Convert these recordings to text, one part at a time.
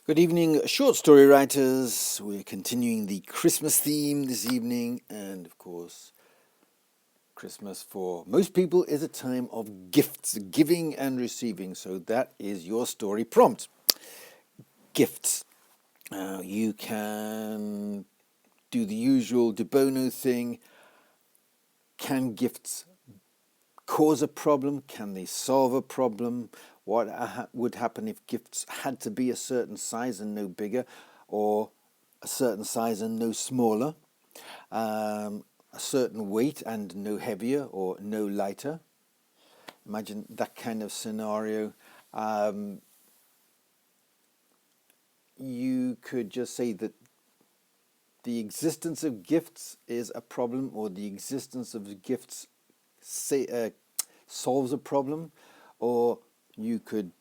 Good evening, short story writers. We're continuing the Christmas theme this evening, and of course, Christmas for most people is a time of gifts, giving and receiving. So that is your story prompt. Gifts. You can do the usual de bono thing. Can gifts cause a problem? Can they solve a problem? What would happen if gifts had to be a certain size and no bigger, or a certain size and no smaller, a certain weight and no heavier or no lighter? Imagine that kind of scenario. You could just say that the existence of gifts is a problem, or the existence of gifts solves a problem, or you could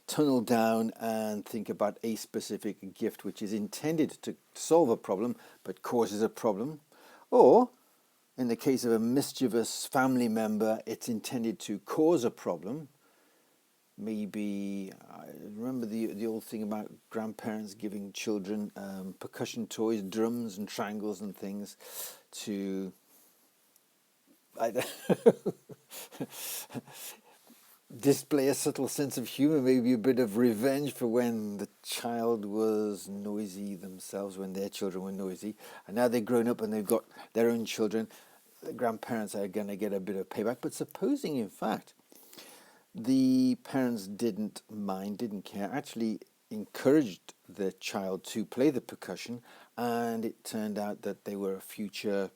tunnel down and think about a specific gift which is intended to solve a problem but causes a problem, or in the case of a mischievous family member, it's intended to cause a problem. Maybe I remember the old thing about grandparents giving children percussion toys, drums and triangles and things to display a subtle sense of humor, maybe a bit of revenge for when the child was noisy themselves, when their children were noisy, and now they've grown up and they've got their own children. The grandparents are going to get a bit of payback. But supposing, in fact, the parents didn't mind, didn't care, actually encouraged the child to play the percussion, and it turned out that they were a future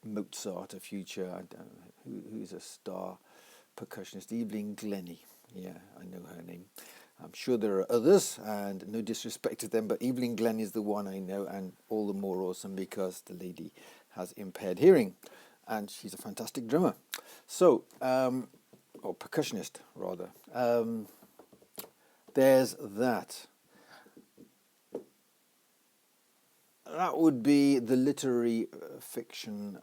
Mozart, a future, I don't know, who's a star percussionist, Evelyn Glennie. Yeah, I know her name. I'm sure there are others, and no disrespect to them, but Evelyn Glennie is the one I know, and all the more awesome because the lady has impaired hearing, and she's a fantastic drummer. So, or percussionist, rather. There's that. That would be the literary fiction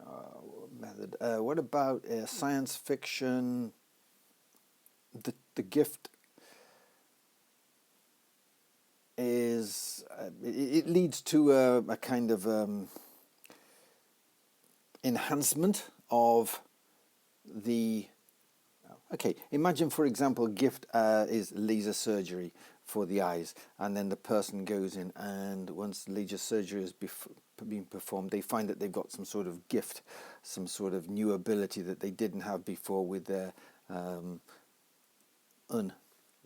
method. What about science fiction? The gift is it leads to a kind of enhancement of the. Okay, imagine, for example, a gift is laser surgery for the eyes, and then the person goes in, and once laser surgery has been performed, they find that they've got some sort of gift, some sort of new ability that they didn't have before with their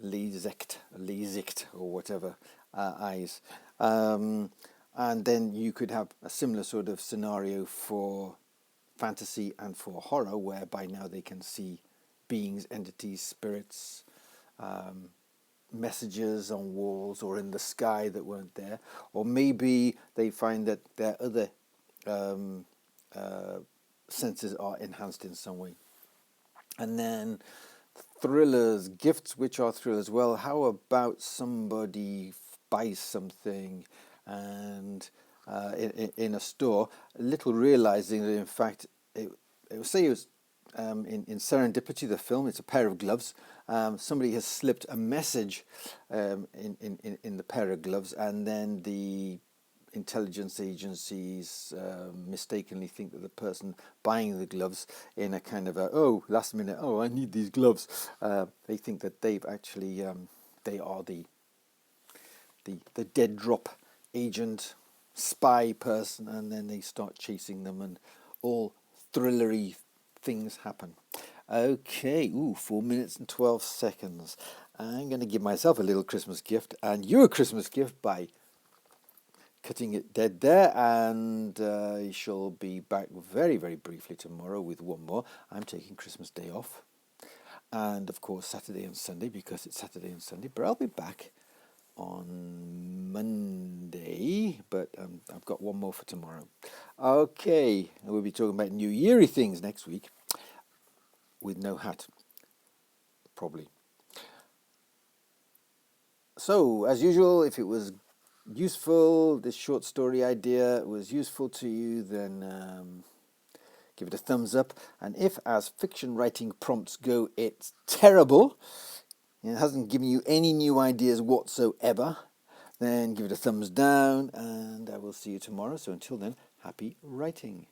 LASIKed or whatever eyes. And then you could have a similar sort of scenario for fantasy and for horror, whereby now they can see beings, entities, spirits, messages on walls or in the sky that weren't there. Or maybe they find that their other senses are enhanced in some way. And then thrillers, gifts which are thrillers. Well, how about somebody buys something and in a store, little realizing that in fact, it was in Serendipity, the film, it's a pair of gloves. Somebody has slipped a message in the pair of gloves, and then the intelligence agencies mistakenly think that the person buying the gloves, in a kind of last minute, I need these gloves, they think that they've actually they are the dead drop agent, spy person, and then they start chasing them, and all thrillery things happen. Okay, 4 minutes and 12 seconds. I'm going to give myself a little Christmas gift and you a Christmas gift by cutting it dead there, and I shall be back very, very briefly tomorrow with one more. I'm taking Christmas Day off, and of course Saturday and Sunday, because it's Saturday and Sunday, but I'll be back on Monday, but I've got one more for tomorrow. Okay, we'll be talking about New Year-y things next week, with no hat, probably. So, as usual, if it was useful, this short story idea was useful to you, then give it a thumbs up. And if, as fiction writing prompts go, it's terrible, and it hasn't given you any new ideas whatsoever, then give it a thumbs down, and I will see you tomorrow. So until then, happy writing.